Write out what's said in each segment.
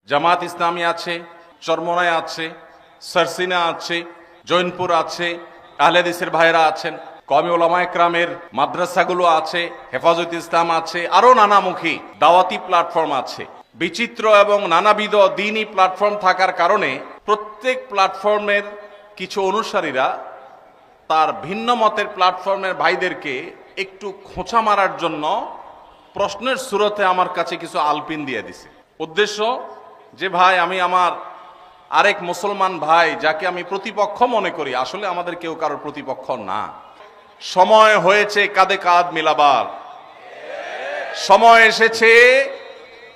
জামাত ইসলামী আছে, চরমোনাই আছে, সারসিনা আছে, জৈনপুর আছে, আহলে হাদিসের ভাইরা আছেন, কওমি উলামা ইকরামের মাদ্রাসাগুলো আছে, হেফাজত ইসলাম আছে, আরো নানামুখী দাওয়াতি প্ল্যাটফর্ম আছে। বিচিত্র এবং নানাবিধ দ্বীনি প্ল্যাটফর্ম থাকার কারণে প্রত্যেক প্ল্যাটফর্মের কিছু অনুসারীরা তার ভিন্ন মতের প্ল্যাটফর্মের ভাইদেরকে একটু খোঁচা মারার জন্য প্রশ্নের সুরতে আমার কাছে কিছু আলপিন দিয়ে দিছে। উদ্দেশ্য যে ভাই, আমি আমার আরেক মুসলমান ভাই যাকে আমি প্রতিপক্ষ মনে করি, আসলে আমাদের কেউ কারোর প্রতিপক্ষ না। সময় হয়েছে কাঁধে কাঁধ মিলাবার, সময় এসেছে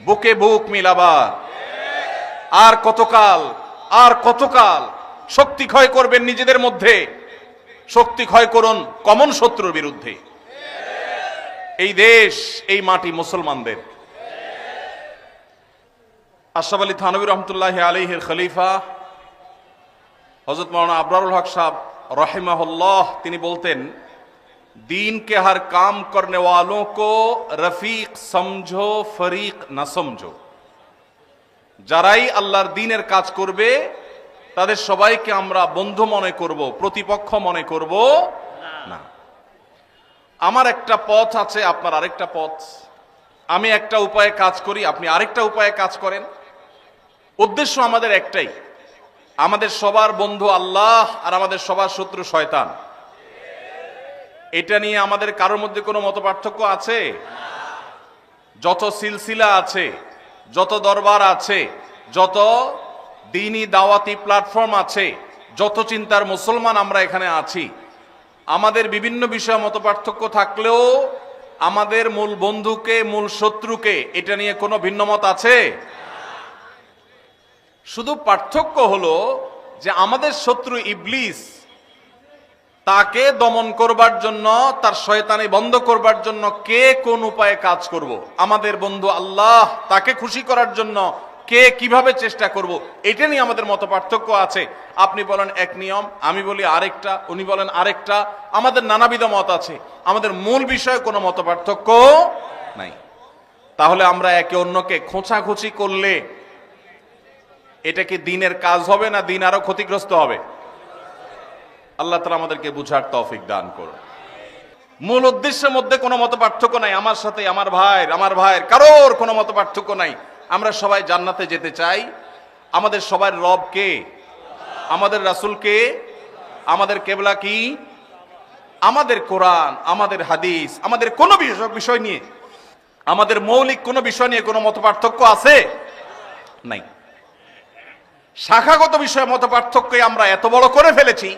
বুকে বুক মিলাবার। আর কতকাল শক্তি ক্ষয় করবেন নিজেদের মধ্যে? শক্তি ক্ষয় করুন কমন শত্রুর বিরুদ্ধে। এই দেশ, এই মাটি মুসলমানদের। আশরাফ আলী থানভী রহমতুল্লাহ আলাইহির খলিফা হযরত মাওলানা আবরারুল হক সাহেব রহিমাহুল্লাহ তিনি বলতেন, दीन के हर काम करने वालों को रफीक समझो, फरीक ना समझो। যারাই আল্লাহর দ্বীনের কাজ করবে তাদের সবাইকে আমরা বন্ধু মনে করব, প্রতিপক্ষ মনে করব না। আমার একটা পথ আছে, আপনার আরেকটা পথ। আমি একটা উপায়ে কাজ করি, আপনি আরেকটা উপায়ে কাজ করেন। উদ্দেশ্য আমাদের একটাই, আমাদের সবার বন্ধু আল্লাহ আর আমাদের সবার শত্রু শয়তান। এটা নিয়ে আমাদের কারোর মধ্যে কোনো মতপার্থক্য আছে? যত সিলসিলা আছে, যত দরবার আছে, যত দ্বীনি দাওয়াতি প্ল্যাটফর্ম আছে, যত চিন্তার মুসলমান আমরা এখানে আছি, আমাদের বিভিন্ন বিষয়ে মতপার্থক্য থাকলেও আমাদের মূল বন্ধুকে, মূল শত্রুকে এটা নিয়ে কোনো ভিন্ন মত আছে? শুধু পার্থক্য হলো যে আমাদের শত্রু ইবলিস, তাকে দমন করবার জন্য, তার শয়তানি বন্ধ করবার জন্য কে কোন উপায়ে কাজ করব। আমাদের বন্ধু আল্লাহ, তাকে খুশি করার জন্য কে কিভাবে চেষ্টা করব, এটা নিয়ে আমাদের মত পার্থক্য আছে। আপনি বলেন এক নিয়ম, আমি বলি আরেকটা, উনি বলেন আরেকটা, আমাদের নানাবিধ মত আছে। আমাদের মূল বিষয়ে কোনো মত পার্থক্য নাই। তাহলে আমরা একে অন্যকে খোঁচাখুচি করলে এটা কি দ্বীনের কাজ হবে না দ্বীন আরো ক্ষতিগ্রস্ত হবে? আল্লাহ তাআলা আমাদেরকে বুঝার তৌফিক দান করুন। মূল উদ্দেশ্যের মধ্যে কোনো মত পার্থক্য নাই। আমার সাথে আমার ভাইয়ের কারোর কোনো মত পার্থক্য নাই। আমরা সবাই জান্নাতে যেতে চাই। আমাদের সবার রব কে? আমাদের রাসূল কে? আমাদের কিবলা কি? আমাদের কোরআন, আমাদের হাদিস, আমাদের কোনো বিষয় নিয়ে, আমাদের মৌলিক কোনো বিষয় নিয়ে কোনো মত পার্থক্য আছে? নাই। শাখাগত বিষয়ে মত পার্থক্য আমরা এত বড় করে ফেলেছি,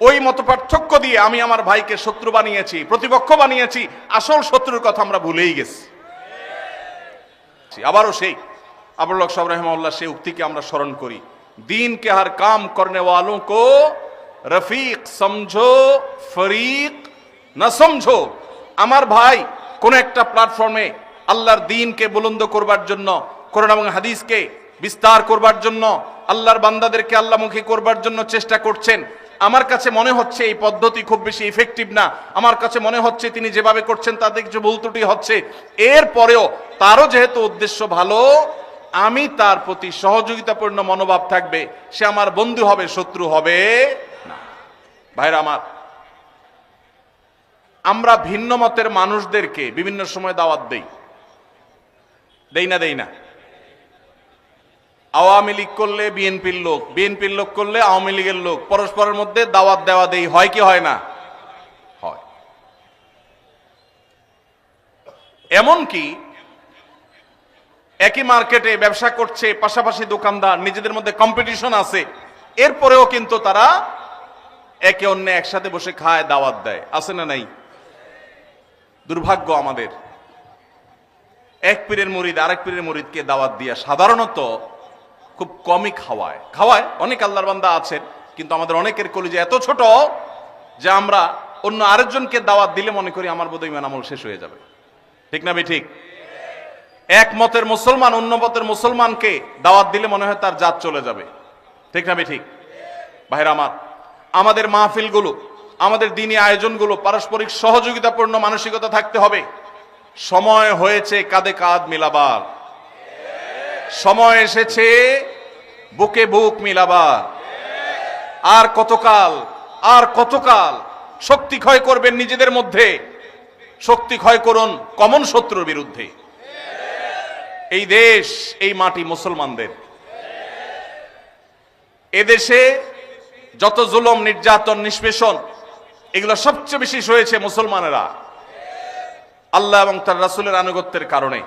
ওই মত পার্থক্য দিয়ে আমি আমার ভাইকে শত্রু বানিয়েছি, প্রতিপক্ষ বানিয়েছি। আসল শত্রুর কথা আমরা ভুলেই গেছি। আবারও সেই আবুল হক সাহেব রাহিমাহুল্লাহ সেই উক্তিকে আমরা স্মরণ করি, दीन के हर काम करने वालों को रफीक समझो, फरीक ना समझो। আমার ভাই কোন একটা প্ল্যাটফর্মে আল্লাহর দ্বীনকে বুলন্দ করবার জন্য, কোরআন এবং হাদিসকে বিস্তার করবার জন্য, আল্লাহর বান্দাদেরকে আল্লাহমুখী করবার জন্য চেষ্টা করছেন। আমার কাছে মনে হচ্ছে এই পদ্ধতি খুব বেশি ইফেক্টিভ না, আমার কাছে মনে হচ্ছে তিনি যেভাবে করছেন তাতে কিছু ভুল ত্রুটি হচ্ছে। এরপরেও তারও যেহেতু উদ্দেশ্য ভালো, আমি তার প্রতি সহযোগিতাপূর্ণ মনোভাব থাকবে। সে আমার বন্ধু হবে, শত্রু হবে না। ভাইরা আমার, আমরা ভিন্ন মতের মানুষদেরকে বিভিন্ন সময় দাওয়াত দেই না? আওয়ামী লীগ করলে বিএনপির লোক, বিএনপির লোক করলে আওয়ামী লীগের লোক, পরস্পরের মধ্যে দাওয়াত দেওয়া দেই হয় কি হয় না? হয়। এমনকি একই মার্কেটে ব্যবসা করছে, পাশাপাশি দোকানদার, নিজেদের মধ্যে কম্পিটিশন আছে, এরপরেও কিন্তু তারা একে অন্য একসাথে বসে খায়, দাওয়াত দেয়। আছে না নাই? দুর্ভাগ্য আমাদের, এক পীরের মুরিদ আরেক পীরের মুরিদকে দাওয়াত দিয়া সাধারণত খুব কমই খাওয়ায়। অনেক আল্লাহর বান্দা আছেন, কিন্তু আমাদের অনেকের কলিজা এত ছোট যে আমরা অন্য আরেকজনকে দাওয়াত দিলে মনে করি আমার বোধহয় ঈমান আমল শেষ হয়ে যাবে। ঠিক না ঠিক? এক মতের মুসলমান অন্য মতের মুসলমানকে দাওয়াত দিলে মনে হয় তার জাত চলে যাবে। ঠিক না ঠিক? ভাইরা আমার, আমাদের মাহফিলগুলো, আমাদের দ্বীনি আয়োজনগুলো পারস্পরিক সহযোগিতাপূর্ণ মানসিকতা থাকতে হবে। সময় হয়েছে কাঁধে কাঁধ মিলাবার। সময় এসেছে বুকে বুক মিলাবার। আর কতকাল, আর কতকাল শক্তি ক্ষয় করবেন নিজেদের মধ্যে? শক্তি ক্ষয় করুন কমন শত্রুর বিরুদ্ধে। এই দেশ, এই মাটি মুসলমানদের। এদেশে যত জুলুম, নির্যাতন, নিষ্পেষণ, এগুলো সবচেয়ে বেশি সয়েছে মুসলমানেরা আল্লাহ এবং তার রাসূলের আনুগত্যের কারণে।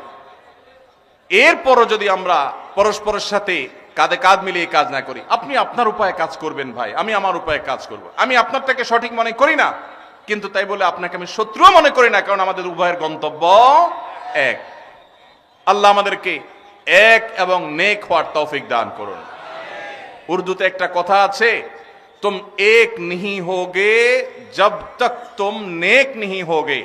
এরপরও যদি আমরা পরস্পরের সাথে কাঁধে কাঁধ মিলিয়ে কাজ না করি, আপনি আপনার উপায়ে কাজ করবেন ভাই, আমি আমার উপায়ে কাজ করব। আমি আপনারটাকে সঠিক মনে করি না, কিন্তু তাই বলে আপনাকে আমি শত্রুও মনে করি না, কারণ আমাদের উভয়ের গন্তব্য এক। আল্লাহ আমাদেরকে এক এবং নেক হওয়ার তৌফিক দান করুন। উর্দুতে একটা কথা আছে, তুম এক नहीं होगे जब तक तुम नेक नहीं होगे।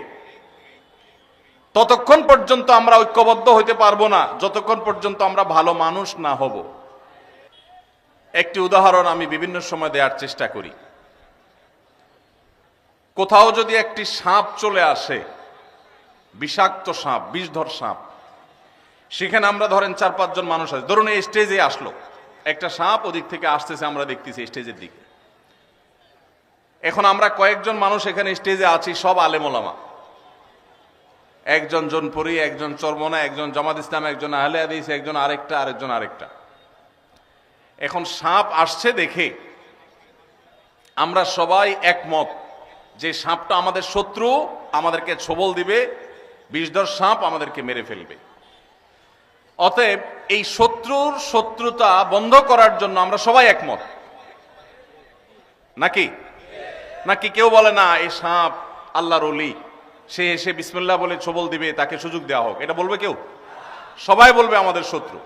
ততক্ষণ পর্যন্ত আমরা ঐক্যবদ্ধ হইতে পারবো না যতক্ষণ পর্যন্ত আমরা ভালো মানুষ না হব। একটি উদাহরণ আমি বিভিন্ন সময় দেওয়ার চেষ্টা করি। কোথাও যদি একটি সাপ চলে আসে, বিষাক্ত সাপ, বিষধর সাপ, সেখানে আমরা ধরেন 4-5 জন মানুষ আছে, ধরুন এই স্টেজে আসলো একটা সাপ, ওদিক থেকে আসতেছে, আমরা দেখতেছি স্টেজের দিকে। এখন আমরা কয়েকজন মানুষ এখানে স্টেজে আছি, সব আলেম ওলামা, একজন জোনপুরি, একজন চরমনা, একজন জামাত ইসলাম, একজন আহলে হাদিস, একজন আরেকটা। এখন সাপ আসছে দেখে আমরা সবাই একমত যে সাপটা আমাদের শত্রু, আমাদেরকে ছোবল দিবে, বিষধর সাপ আমাদেরকে মেরে ফেলবে। অতএব এই শত্রুর শত্রুতা বন্ধ করার জন্য আমরা সবাই একমত, নাকি? নাকি কেউ বলে না এই সাপ আল্লাহর ওলি, সে এসে বিসমিল্লাহ বলে ছোবল দিবে, তাকে সুযোগ দেওয়া হোক, এটা বলবে কেউ? সবাই বলবে আমাদের শত্রু।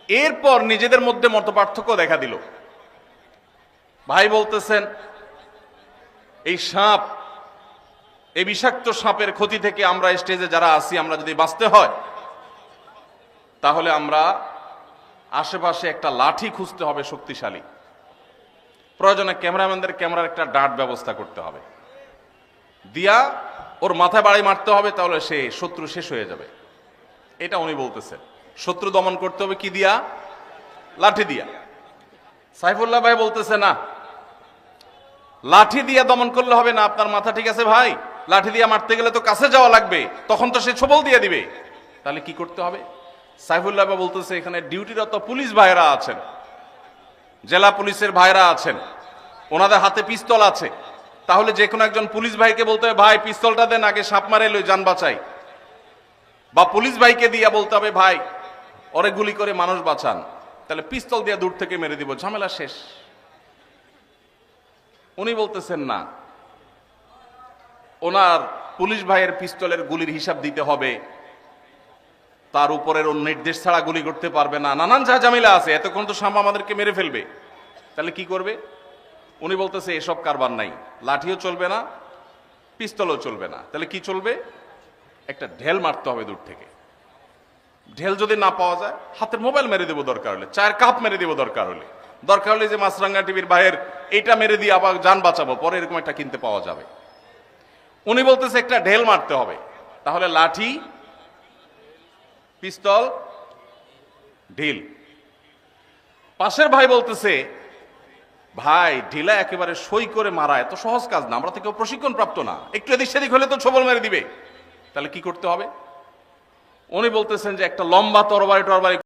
এরপর নিজেদের মধ্যে মতপার্থক্য দেখা দিল। ভাই বলতেছেন এই সাপ, এই বিষাক্ত সাপের ক্ষতি থেকে আমরা স্টেজে যারা আছি, আমরা যদি বাঁচতে হয় তাহলে আমরা আশেপাশে একটা লাঠি খুঁজতে হবে শক্তিশালী, প্রয়োজনে ক্যামেরাম্যানদের ক্যামেরার একটা ডাট ব্যবস্থা করতে হবে, দিয়া ওর মাথায় বাড়ি মারতে হবে, তাহলে সে শত্রু শেষ হয়ে যাবে। এটা উনি বলতেছেন। শত্রু দমন করতে হবে কি দিয়া? লাঠি দিয়া। সাইফুল্লাহ ভাই বলতেছে না, লাঠি দিয়া দমন করলে হবে না। আপনার মাথা ঠিক আছে ভাই, লাঠি দিয়া মারতে গেলে তো কাছে যাওয়া লাগবে, তখন তো সে ছোবল দিয়ে দিবে, তাহলে কি করতে হবে? সাইফুল্লাহ ভাই বলতেছে এখানে ডিউটিরত পুলিশ ভাইরা আছেন, জেলা পুলিশের ভাইরা আছেন, ওনাদের হাতে পিস্তল আছে, তাহলে যে কোনো একজন পুলিশ ভাইকে বলতে হবে ভাই পিস্তলটা দেন, আগে সাপ মারে লই, যান বাঁচাই। বা পুলিশ ভাইকে দিয়া বলতে হবে ভাই ওরে গুলি করে মানুষ বাঁচান, তাহলে পিস্তল দিয়া দূর থেকে মেরে দিব, ঝামেলা শেষ। উনি বলতেছেন না, ওনার পুলিশ ভাইয়ের পিস্তলের গুলির হিসাব দিতে হবে, তার উপরের নির্দেশ ছাড়া গুলি করতে পারবে না, নানান যা ঝামেলা আছে, এতক্ষণ তো সাপ আমাদেরকে মেরে ফেলবে, তাহলে কি করবে? উনি বলতেছে এসব কারবার নাই, লাঠিও চলবে না, পিস্তলও চলবে না, তাহলে কি চলবে? একটা ঢেল মারতে হবে দূর থেকে। ঢেল যদি না পাওয়া যায়, হাতের মোবাইল মেরে দেবো দরকার হলে, চায়ের কাপ মেরে দেবো দরকার হলে, যে মাছরাঙ্গা টিভির ভাইয়ের এইটা মেরে দিয়ে আবার যান বাঁচাবো, পরে এরকম একটা কিনতে পাওয়া যাবে। উনি বলতেছে একটা ঢেল মারতে হবে, তাহলে লাঠি, পিস্তল, ঢিল। পাশের ভাই বলতেছে ভাই ঢিলা একেবারে সই করে মারা এত সহজ কাজ না, আমরা তো কেউ প্রশিক্ষণ প্রাপ্ত না, একটু এদিক সেদিক হলে তো ছোবল মেরে দিবে, তাহলে কি করতে হবে? উনি বলতেছেন যে একটা লম্বা তরবারি